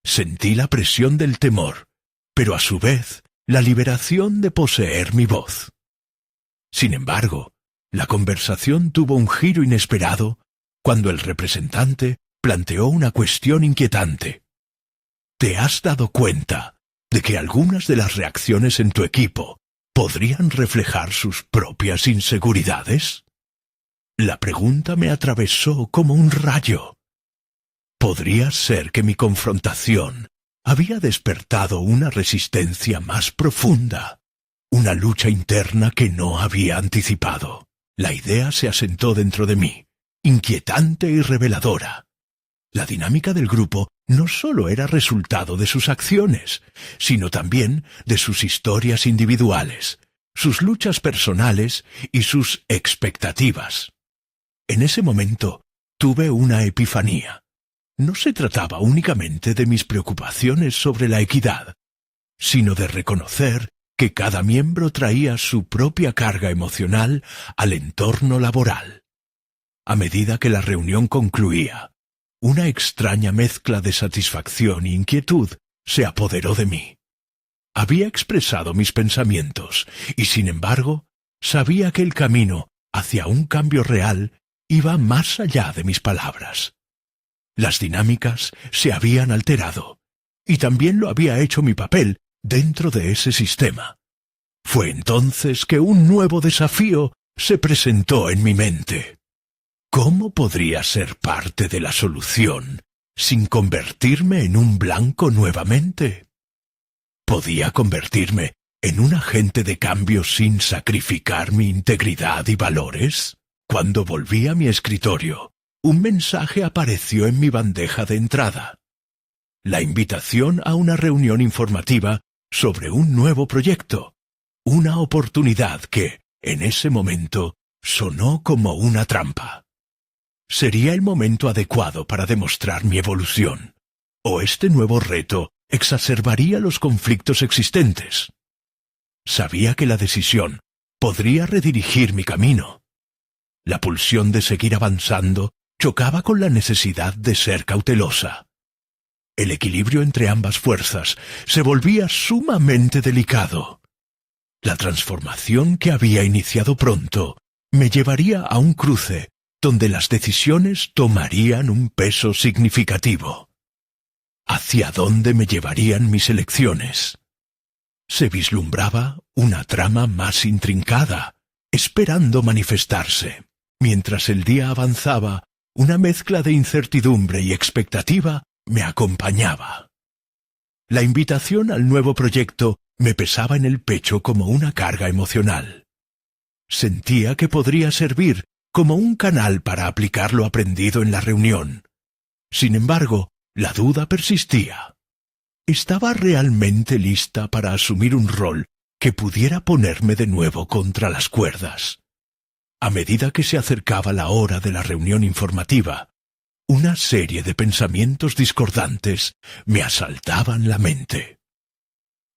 Sentí la presión del temor, pero a su vez la liberación de poseer mi voz. Sin embargo, la conversación tuvo un giro inesperado cuando el representante planteó una cuestión inquietante. ¿Te has dado cuenta de que algunas de las reacciones en tu equipo podrían reflejar sus propias inseguridades? La pregunta me atravesó como un rayo. ¿Podría ser que mi confrontación había despertado una resistencia más profunda, una lucha interna que no había anticipado? La idea se asentó dentro de mí, inquietante y reveladora. La dinámica del grupo no solo era resultado de sus acciones, sino también de sus historias individuales, sus luchas personales y sus expectativas. En ese momento tuve una epifanía. No se trataba únicamente de mis preocupaciones sobre la equidad, sino de reconocer que cada miembro traía su propia carga emocional al entorno laboral. A medida que la reunión concluía, una extraña mezcla de satisfacción e inquietud se apoderó de mí. Había expresado mis pensamientos y, sin embargo, sabía que el camino hacia un cambio real iba más allá de mis palabras. Las dinámicas se habían alterado, y también lo había hecho mi papel dentro de ese sistema. Fue entonces que un nuevo desafío se presentó en mi mente. ¿Cómo podría ser parte de la solución sin convertirme en un blanco nuevamente? ¿Podía convertirme en un agente de cambio sin sacrificar mi integridad y valores? Cuando volví a mi escritorio, un mensaje apareció en mi bandeja de entrada. La invitación a una reunión informativa sobre un nuevo proyecto, una oportunidad que, en ese momento, sonó como una trampa. ¿Sería el momento adecuado para demostrar mi evolución? ¿O este nuevo reto exacerbaría los conflictos existentes? Sabía que la decisión podría redirigir mi camino. La pulsión de seguir avanzando chocaba con la necesidad de ser cautelosa. El equilibrio entre ambas fuerzas se volvía sumamente delicado. La transformación que había iniciado pronto me llevaría a un cruce donde las decisiones tomarían un peso significativo. ¿Hacia dónde me llevarían mis elecciones? Se vislumbraba una trama más intrincada, esperando manifestarse. Mientras el día avanzaba, una mezcla de incertidumbre y expectativa me acompañaba. La invitación al nuevo proyecto me pesaba en el pecho como una carga emocional. Sentía que podría servir como un canal para aplicar lo aprendido en la reunión. Sin embargo, la duda persistía. ¿Estaba realmente lista para asumir un rol que pudiera ponerme de nuevo contra las cuerdas? A medida que se acercaba la hora de la reunión informativa, una serie de pensamientos discordantes me asaltaban la mente.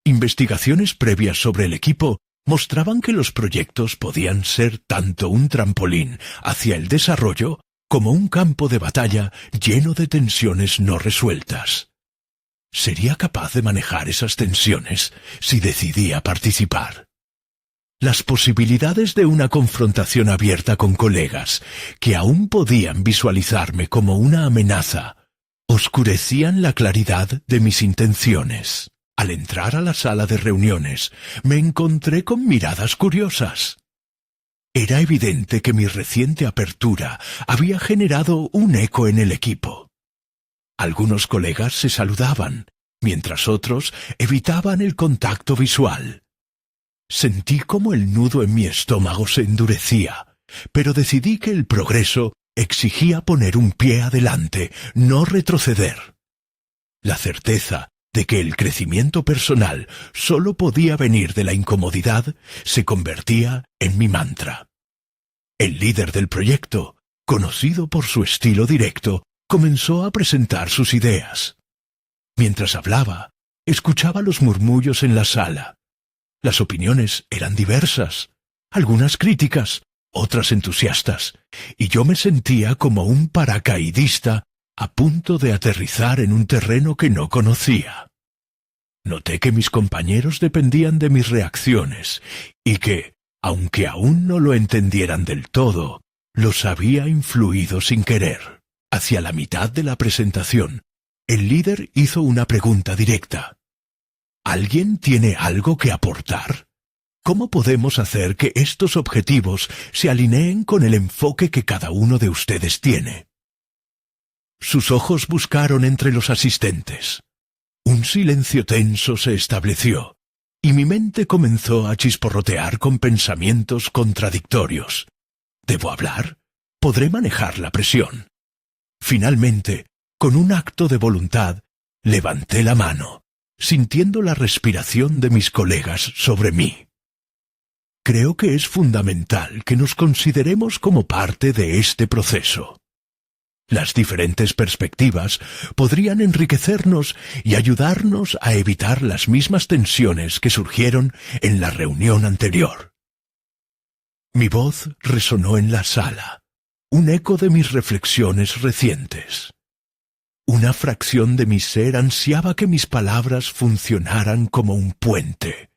Investigaciones previas sobre el equipo mostraban que los proyectos podían ser tanto un trampolín hacia el desarrollo como un campo de batalla lleno de tensiones no resueltas. ¿Sería capaz de manejar esas tensiones si decidía participar? Las posibilidades de una confrontación abierta con colegas que aún podían visualizarme como una amenaza oscurecían la claridad de mis intenciones. Al entrar a la sala de reuniones, me encontré con miradas curiosas. Era evidente que mi reciente apertura había generado un eco en el equipo. Algunos colegas se saludaban, mientras otros evitaban el contacto visual. Sentí como el nudo en mi estómago se endurecía, pero decidí que el progreso exigía poner un pie adelante, no retroceder. La certeza de que el crecimiento personal solo podía venir de la incomodidad se convertía en mi mantra. El líder del proyecto, conocido por su estilo directo, comenzó a presentar sus ideas. Mientras hablaba, escuchaba los murmullos en la sala. Las opiniones eran diversas, algunas críticas, otras entusiastas, y yo me sentía como un paracaidista a punto de aterrizar en un terreno que no conocía. Noté que mis compañeros dependían de mis reacciones y que, aunque aún no lo entendieran del todo, los había influido sin querer. Hacia la mitad de la presentación, el líder hizo una pregunta directa. ¿Alguien tiene algo que aportar? ¿Cómo podemos hacer que estos objetivos se alineen con el enfoque que cada uno de ustedes tiene? Sus ojos buscaron entre los asistentes. Un silencio tenso se estableció, y mi mente comenzó a chisporrotear con pensamientos contradictorios. ¿Debo hablar? ¿Podré manejar la presión? Finalmente, con un acto de voluntad, levanté la mano, sintiendo la respiración de mis colegas sobre mí. Creo que es fundamental que nos consideremos como parte de este proceso. Las diferentes perspectivas podrían enriquecernos y ayudarnos a evitar las mismas tensiones que surgieron en la reunión anterior. Mi voz resonó en la sala, un eco de mis reflexiones recientes. Una fracción de mi ser ansiaba que mis palabras funcionaran como un puente,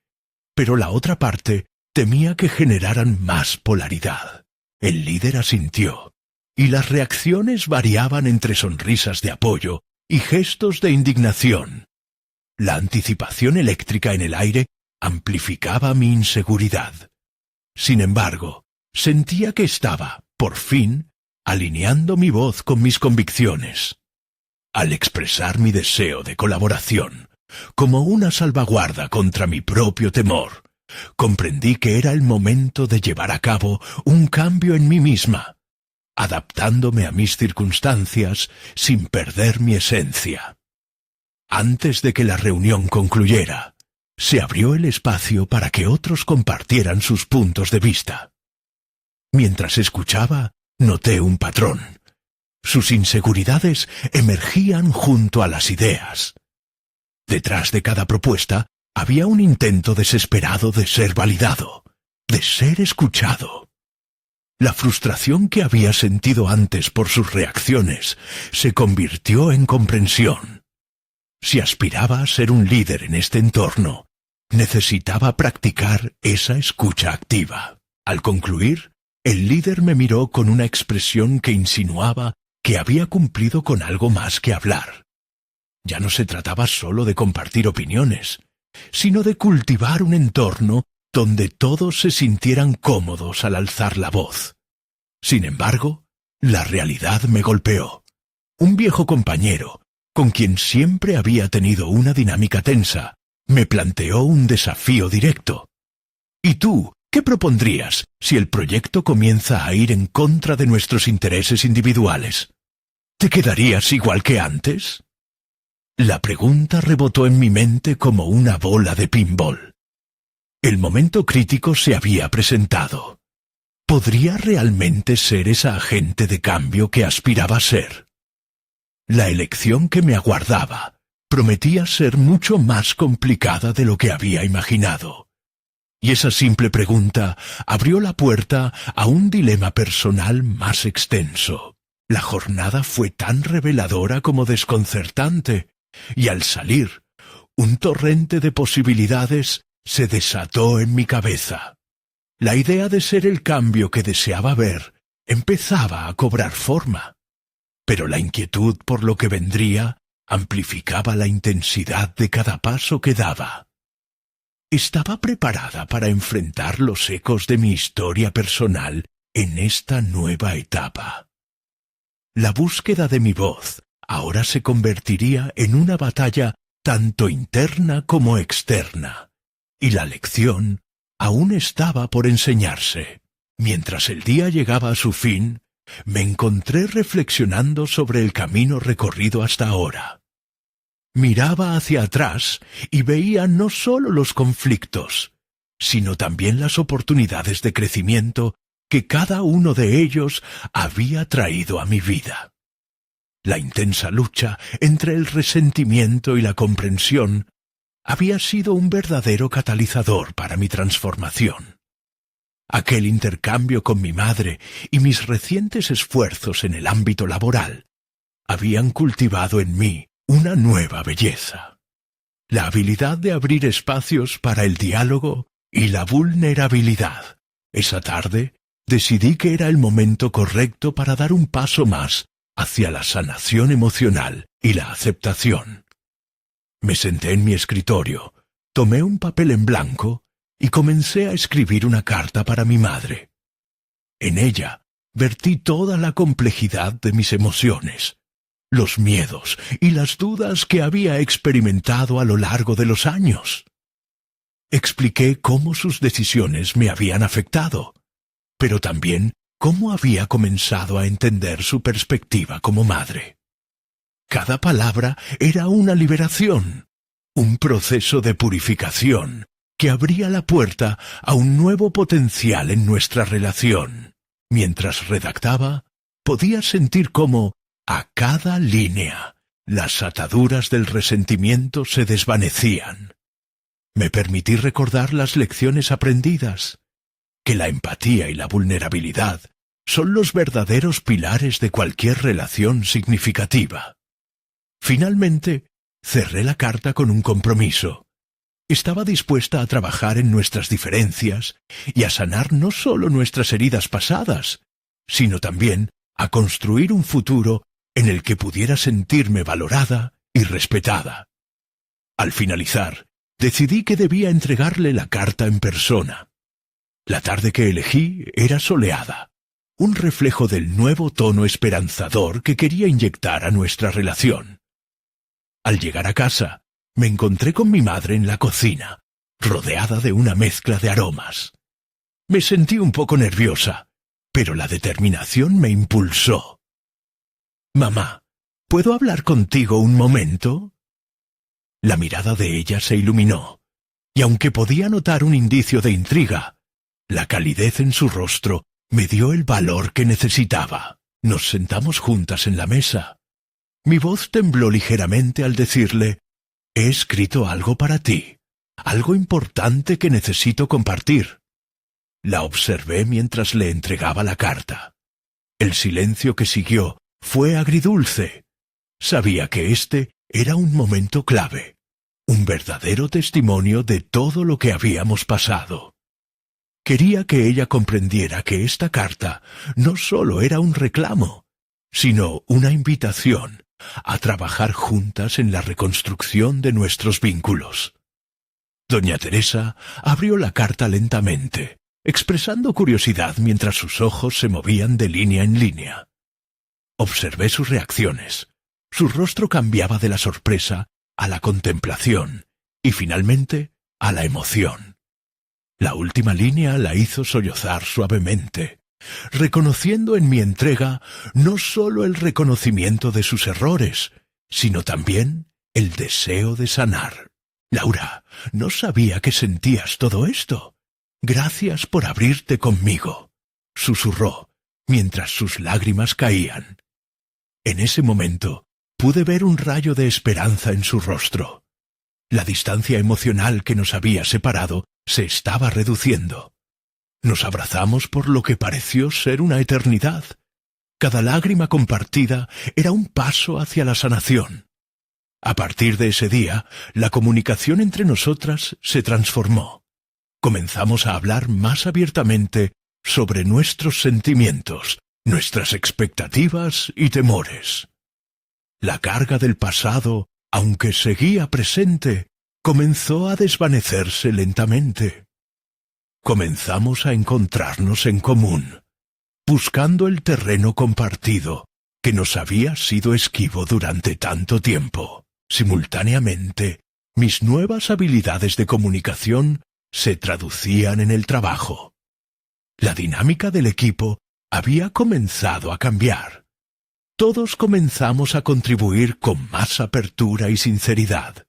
pero la otra parte temía que generaran más polaridad. El líder asintió, y las reacciones variaban entre sonrisas de apoyo y gestos de indignación. La anticipación eléctrica en el aire amplificaba mi inseguridad. Sin embargo, sentía que estaba, por fin, alineando mi voz con mis convicciones. Al expresar mi deseo de colaboración, como una salvaguarda contra mi propio temor, comprendí que era el momento de llevar a cabo un cambio en mí misma, adaptándome a mis circunstancias sin perder mi esencia. Antes de que la reunión concluyera, se abrió el espacio para que otros compartieran sus puntos de vista. Mientras escuchaba, noté un patrón. Sus inseguridades emergían junto a las ideas. Detrás de cada propuesta había un intento desesperado de ser validado. de ser escuchado. La frustración que había sentido antes por sus reacciones se convirtió en comprensión. Si aspiraba a ser un líder en este entorno, necesitaba practicar esa escucha activa. Al concluir, el líder me miró con una expresión que insinuaba que había cumplido con algo más que hablar. Ya no se trataba solo de compartir opiniones, sino de cultivar un entorno donde todos se sintieran cómodos al alzar la voz. Sin embargo, la realidad me golpeó. Un viejo compañero, con quien siempre había tenido una dinámica tensa, me planteó un desafío directo. ¿Y tú, qué propondrías si el proyecto comienza a ir en contra de nuestros intereses individuales? ¿Te quedarías igual que antes? La pregunta rebotó en mi mente como una bola de pinball. El momento crítico se había presentado. ¿Podría realmente ser esa agente de cambio que aspiraba a ser? La elección que me aguardaba prometía ser mucho más complicada de lo que había imaginado. Y esa simple pregunta abrió la puerta a un dilema personal más extenso. La jornada fue tan reveladora como desconcertante, y al salir, un torrente de posibilidades se desató en mi cabeza. La idea de ser el cambio que deseaba ver empezaba a cobrar forma, pero la inquietud por lo que vendría amplificaba la intensidad de cada paso que daba. Estaba preparada para enfrentar los ecos de mi historia personal en esta nueva etapa. La búsqueda de mi voz ahora se convertiría en una batalla tanto interna como externa, y la lección aún estaba por enseñarse. Mientras el día llegaba a su fin, me encontré reflexionando sobre el camino recorrido hasta ahora. Miraba hacia atrás y veía no solo los conflictos, sino también las oportunidades de crecimiento que cada uno de ellos había traído a mi vida. La intensa lucha entre el resentimiento y la comprensión había sido un verdadero catalizador para mi transformación. Aquel intercambio con mi madre y mis recientes esfuerzos en el ámbito laboral habían cultivado en mí una nueva belleza. La habilidad de abrir espacios para el diálogo y la vulnerabilidad. Esa tarde decidí que era el momento correcto para dar un paso más hacia la sanación emocional y la aceptación. Me senté en mi escritorio, tomé un papel en blanco y comencé a escribir una carta para mi madre. En ella vertí toda la complejidad de mis emociones, los miedos y las dudas que había experimentado a lo largo de los años. Expliqué cómo sus decisiones me habían afectado, pero también cómo había comenzado a entender su perspectiva como madre. Cada palabra era una liberación, un proceso de purificación que abría la puerta a un nuevo potencial en nuestra relación. Mientras redactaba, podía sentir cómo, a cada línea, las ataduras del resentimiento se desvanecían. Me permití recordar las lecciones aprendidas, que la empatía y la vulnerabilidad son los verdaderos pilares de cualquier relación significativa. Finalmente, cerré la carta con un compromiso. Estaba dispuesta a trabajar en nuestras diferencias y a sanar no solo nuestras heridas pasadas, sino también a construir un futuro en el que pudiera sentirme valorada y respetada. Al finalizar, decidí que debía entregarle la carta en persona. La tarde que elegí era soleada, un reflejo del nuevo tono esperanzador que quería inyectar a nuestra relación. Al llegar a casa, me encontré con mi madre en la cocina, rodeada de una mezcla de aromas. Me sentí un poco nerviosa, pero la determinación me impulsó. «Mamá, ¿puedo hablar contigo un momento?» La mirada de ella se iluminó, y aunque podía notar un indicio de intriga, la calidez en su rostro me dio el valor que necesitaba. Nos sentamos juntas en la mesa. Mi voz tembló ligeramente al decirle: «He escrito algo para ti, algo importante que necesito compartir». La observé mientras le entregaba la carta. El silencio que siguió fue agridulce. Sabía que este era un momento clave, un verdadero testimonio de todo lo que habíamos pasado. Quería que ella comprendiera que esta carta no solo era un reclamo, sino una invitación a trabajar juntas en la reconstrucción de nuestros vínculos. Doña Teresa abrió la carta lentamente, expresando curiosidad mientras sus ojos se movían de línea en línea. Observé sus reacciones. Su rostro cambiaba de la sorpresa a la contemplación y finalmente a la emoción. La última línea la hizo sollozar suavemente, reconociendo en mi entrega no solo el reconocimiento de sus errores, sino también el deseo de sanar. Laura, no sabía que sentías todo esto. Gracias por abrirte conmigo, susurró, mientras sus lágrimas caían. En ese momento pude ver un rayo de esperanza en su rostro. La distancia emocional que nos había separado se estaba reduciendo. Nos abrazamos por lo que pareció ser una eternidad. Cada lágrima compartida era un paso hacia la sanación. A partir de ese día, la comunicación entre nosotras se transformó. Comenzamos a hablar más abiertamente sobre nuestros sentimientos, nuestras expectativas y temores. La carga del pasado, aunque seguía presente, comenzó a desvanecerse lentamente. Comenzamos a encontrarnos en común, buscando el terreno compartido que nos había sido esquivo durante tanto tiempo. Simultáneamente, mis nuevas habilidades de comunicación se traducían en el trabajo. La dinámica del equipo había comenzado a cambiar. Todos comenzamos a contribuir con más apertura y sinceridad.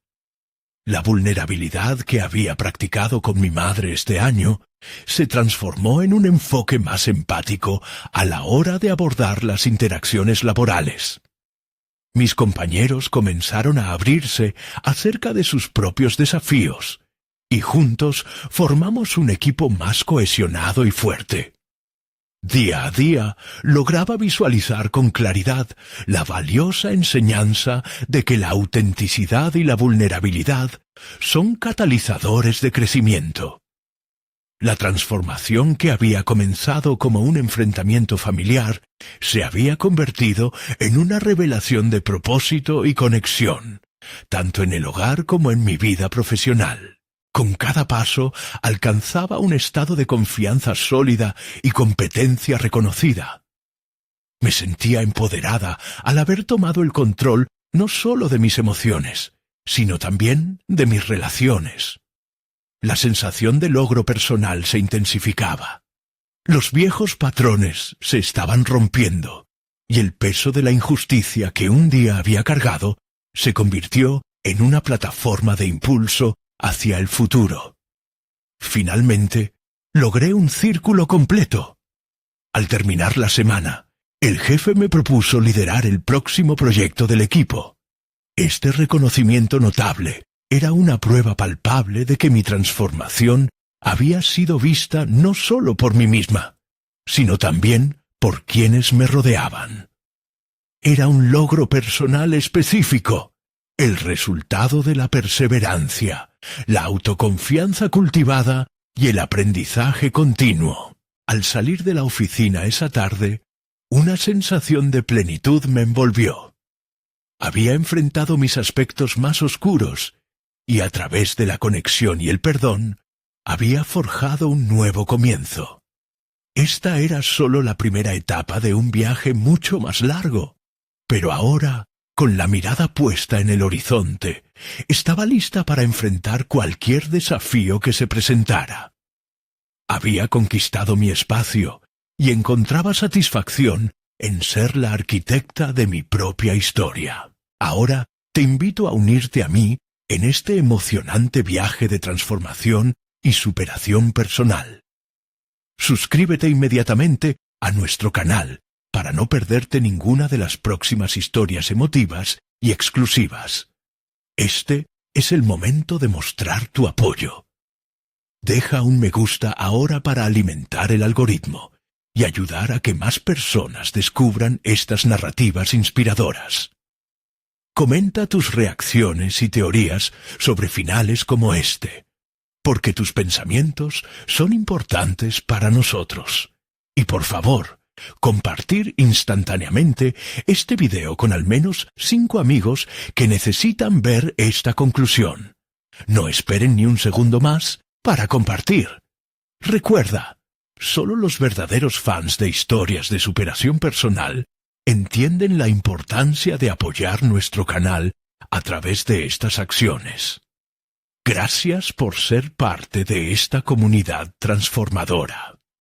La vulnerabilidad que había practicado con mi madre este año se transformó en un enfoque más empático a la hora de abordar las interacciones laborales. Mis compañeros comenzaron a abrirse acerca de sus propios desafíos, y juntos formamos un equipo más cohesionado y fuerte. Día a día lograba visualizar con claridad la valiosa enseñanza de que la autenticidad y la vulnerabilidad son catalizadores de crecimiento. La transformación que había comenzado como un enfrentamiento familiar se había convertido en una revelación de propósito y conexión, tanto en el hogar como en mi vida profesional. Con cada paso alcanzaba un estado de confianza sólida y competencia reconocida. Me sentía empoderada al haber tomado el control no solo de mis emociones, sino también de mis relaciones. La sensación de logro personal se intensificaba. Los viejos patrones se estaban rompiendo, y el peso de la injusticia que un día había cargado se convirtió en una plataforma de impulso hacia el futuro. Finalmente, logré un círculo completo. Al terminar la semana, el jefe me propuso liderar el próximo proyecto del equipo. Este reconocimiento notable era una prueba palpable de que mi transformación había sido vista no solo por mí misma, sino también por quienes me rodeaban. Era un logro personal específico, el resultado de la perseverancia, la autoconfianza cultivada y el aprendizaje continuo. Al salir de la oficina esa tarde, una sensación de plenitud me envolvió. Había enfrentado mis aspectos más oscuros y a través de la conexión y el perdón, había forjado un nuevo comienzo. Esta era solo la primera etapa de un viaje mucho más largo, pero ahora, con la mirada puesta en el horizonte, estaba lista para enfrentar cualquier desafío que se presentara. Había conquistado mi espacio y encontraba satisfacción en ser la arquitecta de mi propia historia. Ahora te invito a unirte a mí en este emocionante viaje de transformación y superación personal. Suscríbete inmediatamente a nuestro canal para no perderte ninguna de las próximas historias emotivas y exclusivas. Este es el momento de mostrar tu apoyo. Deja un me gusta ahora para alimentar el algoritmo y ayudar a que más personas descubran estas narrativas inspiradoras. Comenta tus reacciones y teorías sobre finales como este, porque tus pensamientos son importantes para nosotros. Y por favor, compartir instantáneamente este video con al menos 5 amigos que necesitan ver esta conclusión. No esperen ni un segundo más para compartir. Recuerda, solo los verdaderos fans de historias de superación personal entienden la importancia de apoyar nuestro canal a través de estas acciones. Gracias por ser parte de esta comunidad transformadora.